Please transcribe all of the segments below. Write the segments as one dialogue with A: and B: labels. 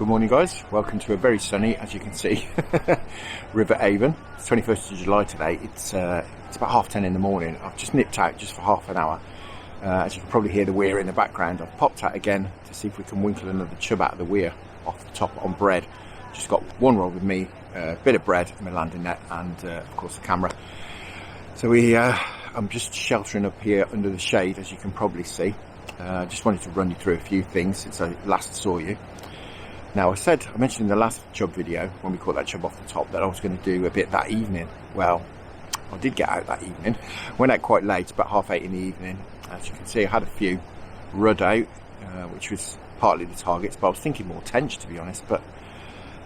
A: good morning guys, welcome to a very sunny, as you can see, River Avon. It's 21st of July today. It's about 10:30 in the morning. I've just nipped out just for half an hour. As you can probably hear the weir in the background, I've popped out again to see if we can winkle another chub out of the weir off the top on bread. Just got one roll with me, a bit of bread in my landing net, and of course the camera. So I'm just sheltering up here under the shade, as you can probably see. Just wanted to run you through a few things since I last saw you. Now I mentioned in the last chub video, when we caught that chub off the top, that I was going to do a bit that evening. Well, I did get out that evening. Went out quite late, about 8:30 in the evening. As you can see, I had a few rud out, which was partly the targets, but I was thinking more tench, to be honest. But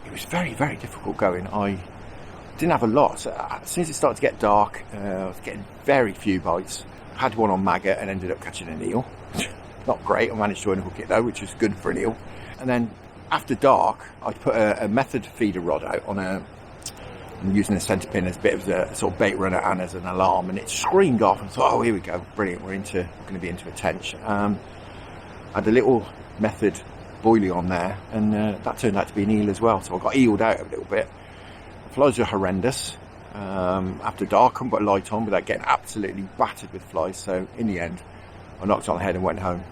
A: it was very, very difficult going. I didn't have a lot. So as soon as it started to get dark, I was getting very few bites. Had one on maggot and ended up catching an eel. Not great. I managed to unhook it though, which was good for an eel. And then after dark, I'd put a method feeder rod out on I'm using a centre pin as a bit of a sort of bait runner and as an alarm, and it screamed off. And I thought, oh, here we go, brilliant. We're going to be into a tench. I had a little method boilie on there, and that turned out to be an eel as well. So I got eeled out a little bit. The flies are horrendous. After dark, I couldn't put a light on without getting absolutely battered with flies. So in the end, I knocked on the head and went home.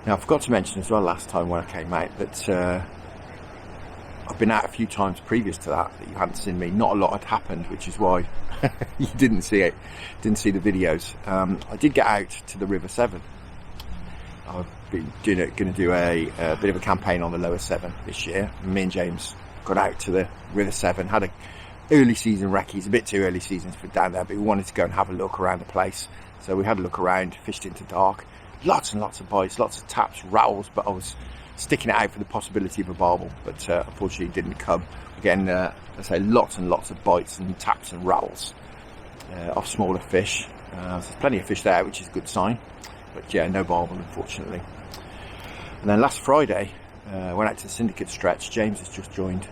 A: Now I forgot to mention as well last time when I came out that I've been out a few times previous to that you hadn't seen me. Not a lot had happened, which is why you didn't see it, didn't see the videos. I did get out to the River Severn. I've been going to do a bit of a campaign on the lower Severn this year. Me and James got out to the River Severn, had a early season recce's, a bit too early season for down there, but we wanted to go and have a look around the place. So we had a look around, fished into dark. Lots and lots of bites, lots of taps, rattles, but I was sticking it out for the possibility of a barbel, but unfortunately it didn't come. Again, I say lots and lots of bites and taps and rattles off smaller fish. There's plenty of fish there, which is a good sign, but yeah, no barbel unfortunately. And then last Friday, I went out to the syndicate stretch. James has just joined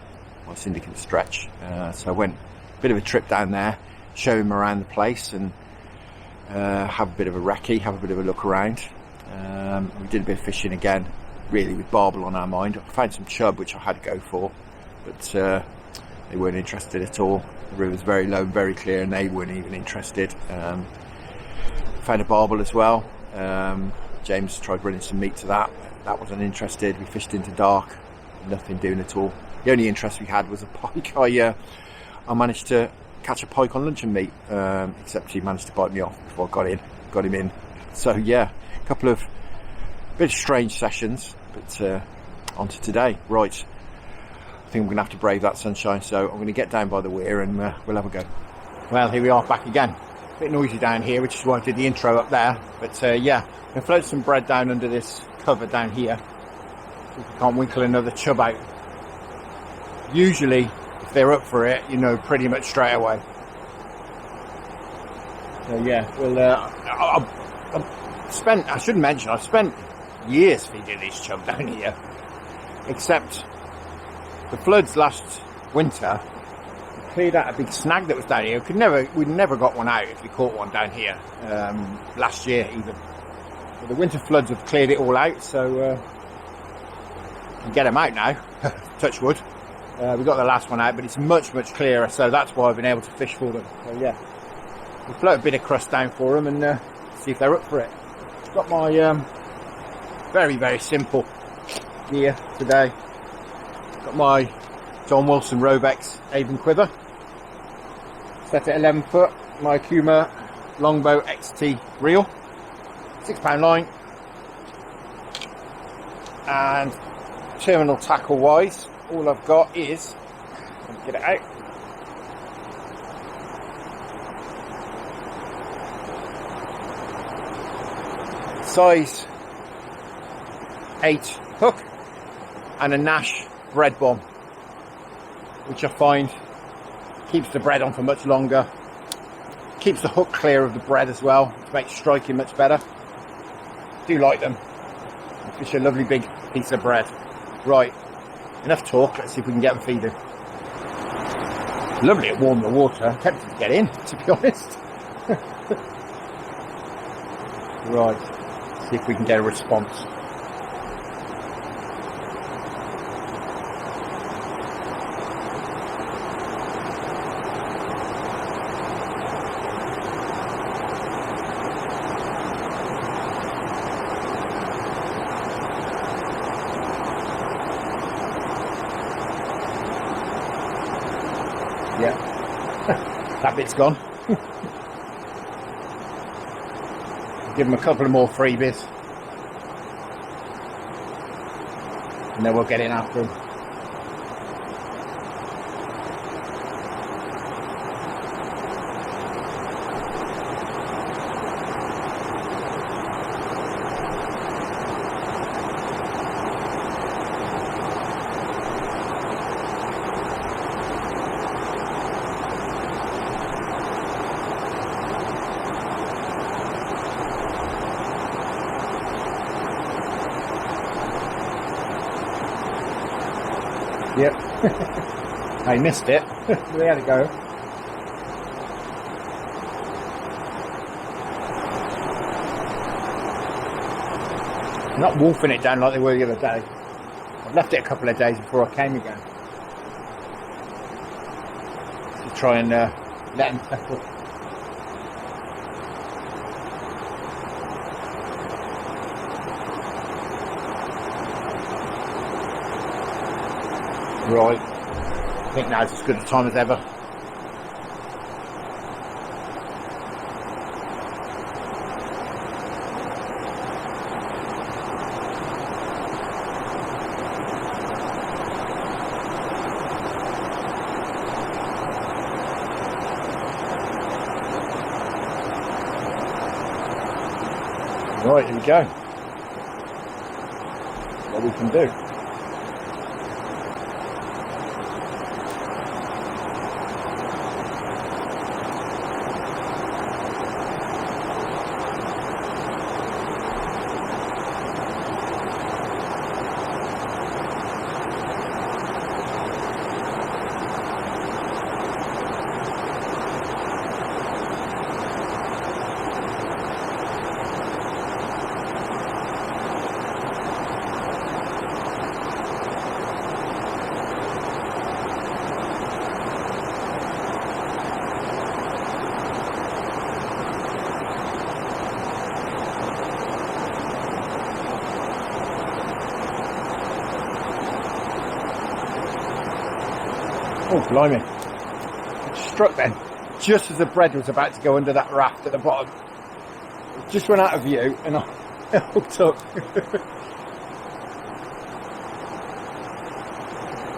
A: my syndicate stretch, so I went a bit of a trip down there, show him around the place, and have a bit of a recce, have a bit of a look around. We did a bit of fishing again, really with barbel on our mind. I found some chub, which I had to go for, but they weren't interested at all. The river's very low and very clear, and they weren't even interested. Found a barbel as well. James tried running some meat to that. That wasn't interested. We fished into dark, nothing doing at all. The only interest we had was a pike. I managed to catch a pike on luncheon meat, except he managed to bite me off before I got him in. So yeah, a couple of bit of strange sessions, but on to today. Right, I think I'm going to have to brave that sunshine, so I'm going to get down by the weir and we'll have a go. Well, here we are back again. A bit noisy down here, which is why I did the intro up there, but yeah, I'm going to float some bread down under this cover down here. See if we can't winkle another chub out. Usually, if they're up for it, you know pretty much straight away. So yeah, well, I shouldn't mention, I've spent years feeding these chub down here, except the floods last winter cleared out a big snag that was down here. We'd never got one out if we caught one down here, last year even. But the winter floods have cleared it all out, so we can get them out now, touch wood. We got the last one out, but it's much, much clearer, so that's why I've been able to fish for them. So yeah, we'll float a bit of crust down for them and see if they're up for it. Got my very, very simple gear today. Got my John Wilson Rovex Avon Quiver, set at 11 foot, my Okuma Longbow XT reel, £6 line, and terminal tackle wise, all I've got is, get it out, size 8 hook and a Nash bread bomb, which I find keeps the bread on for much longer, keeps the hook clear of the bread as well, to make striking much better. Do like them. Fish a lovely big piece of bread. Right, enough talk, let's see if we can get them feeding. Lovely at warming the water, I'm tempted to get in, to be honest. Right, see if we can get a response. Yeah, that bit's gone. Give them a couple of more freebies, and then we'll get in after them. Yep, I missed it. We had to go. Not wolfing it down like they were the other day. I've left it a couple of days before I came again to try and let them settle. Right, I think now's as good a time as ever. Right, here we go. What we can do. Oh, blimey. It struck then, just as the bread was about to go under that raft at the bottom. It just went out of view and I hooked up.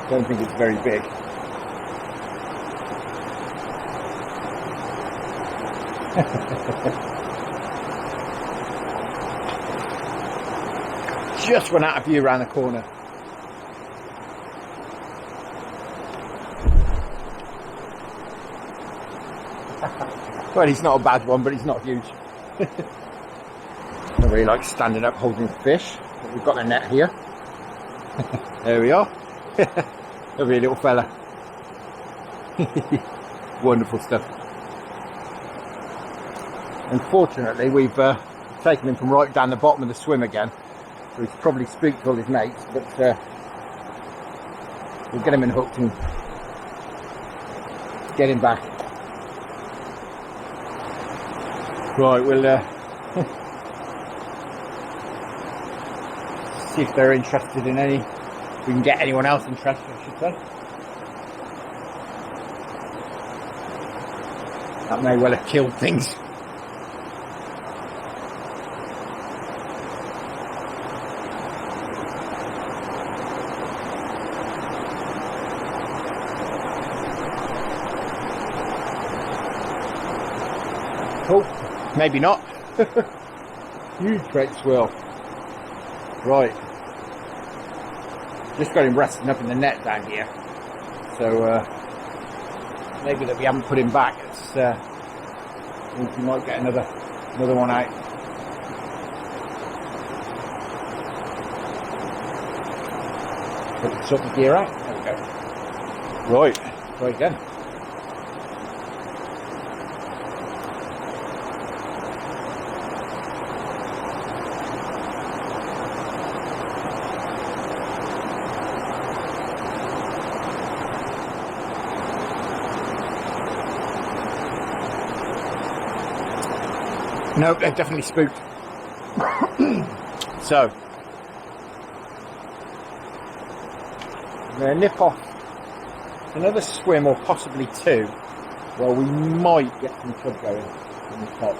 A: Don't think it's very big. Just went out of view around the corner. Well, he's not a bad one, but he's not huge. I really like standing up holding fish. We've got a net here. There we are. Lovely little fella. Wonderful stuff. Unfortunately, we've taken him from right down the bottom of the swim again. So he's probably spooked all his mates, but we'll get him hooked and get him back. Right, we'll see if they're interested in any. We can get anyone else interested, I should say. That may well have killed things. Oh. Maybe not. Huge great swirl. Right. Just got him resting up in the net down here. So maybe that we haven't put him back. It's I think we might get another one out. Put the gear out. There we go. Right. Try again. No, they're definitely spooked. So, I'm going to nip off another swim or possibly two. Well, we might get some chub going on the top.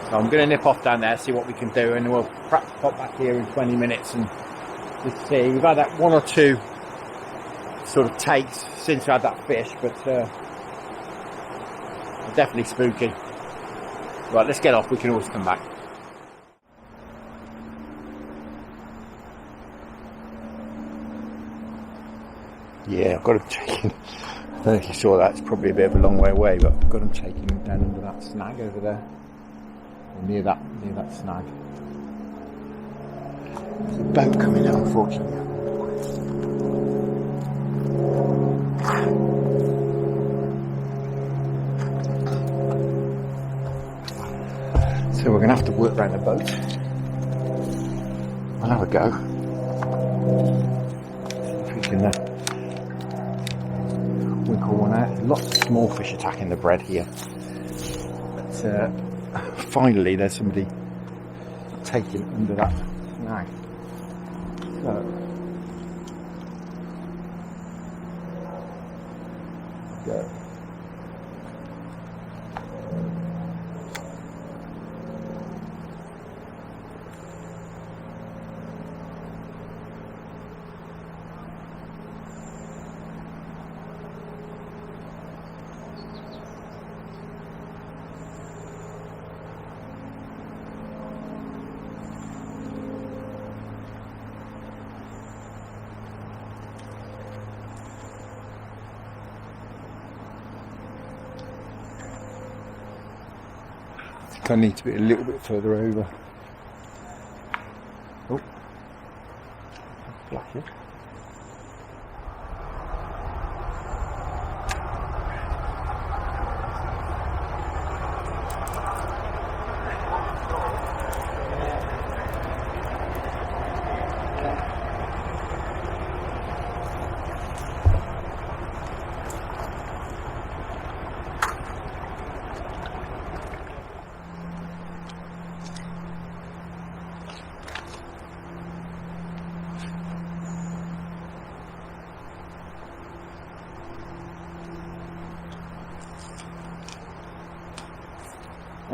A: So I'm going to nip off down there, see what we can do, and we'll perhaps pop back here in 20 minutes and just see. We've had that one or two sort of takes since we had that fish, but definitely spooky. Right, let's get off. We can always come back. Yeah, I've got them taken. I don't know if you saw that. It's probably a bit of a long way away, but I've got them taken down under that snag over there, or near that snag. There's a boat coming out, unfortunately. So we're going to have to work around the boat. I'll have a go. See if we can winkle one out. There's lots of small fish attacking the bread here. But finally there's somebody taking under that snag. So go. I need to be a little bit further over. Oh, black here.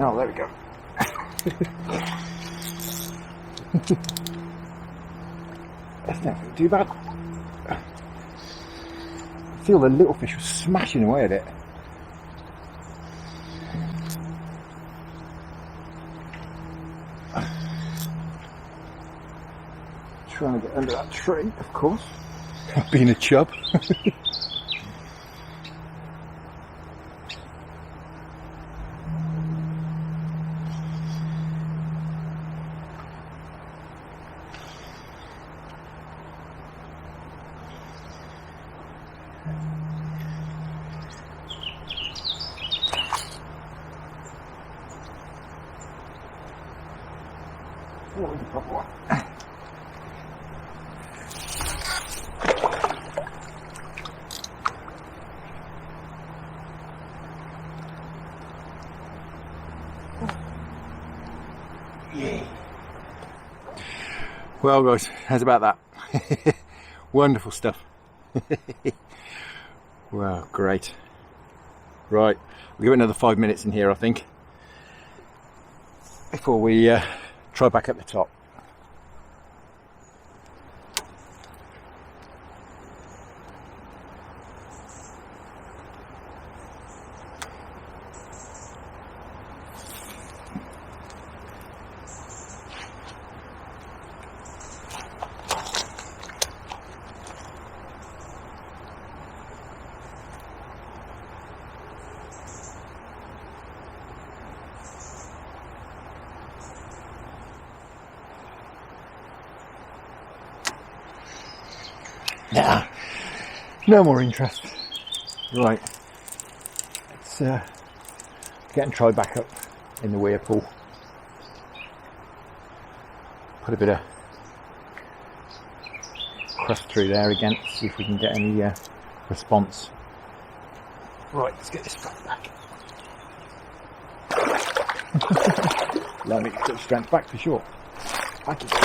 A: Oh, there we go. That's not too bad. I feel the little fish was smashing away at it. Trying to get under that tree, of course. Being a chub. What was the proper one? Yeah. Well guys, how's about that? Wonderful stuff. Wow, great. Right, we'll give it another 5 minutes in here I think, before we try back at the top. Nah, no more interest. Right, let's get and try back up in the weir pool. Put a bit of crust through there again, see if we can get any response. Right, let's get this front back. Allow me to put strength back for sure. Back you go.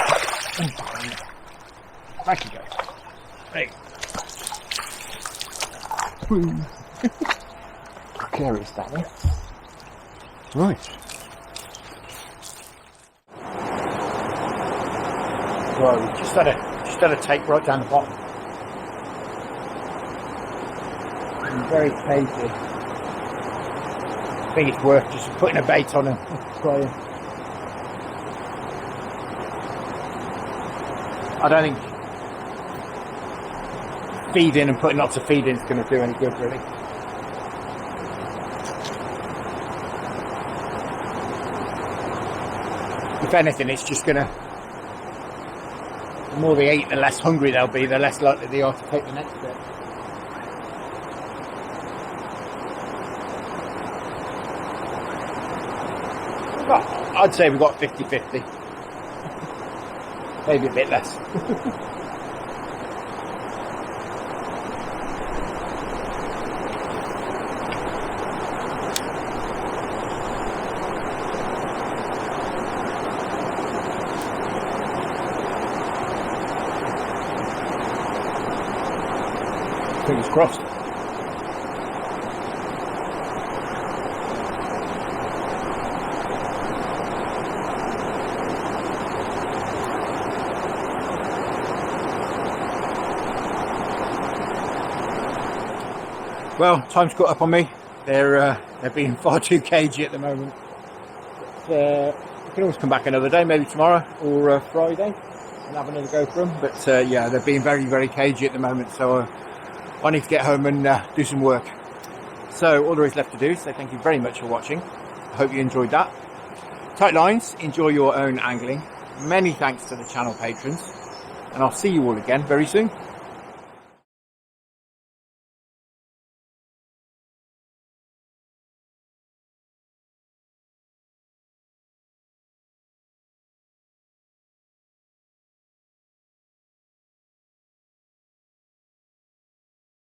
A: Back you go. Hey. Precarious down there. Right. Right, we've just had a take right down the bottom. I'm very cagey. I think it's worth just putting a bait on and trying. I don't think feeding and putting lots of feed in is going to do any good, really. If anything, it's just going to, the more they eat, the less hungry they'll be, the less likely they are to take the next bit. I'd say we've got 50-50. Maybe a bit less. Fingers crossed. Well, time's caught up on me. They're being far too cagey at the moment. But, we can always come back another day, maybe tomorrow or Friday, and have another go for them. But yeah, they're being very, very cagey at the moment. So I need to get home and do some work. So all there is left to do is say thank you very much for watching. I hope you enjoyed that. Tight lines, enjoy your own angling. Many thanks to the channel patrons, and I'll see you all again very soon.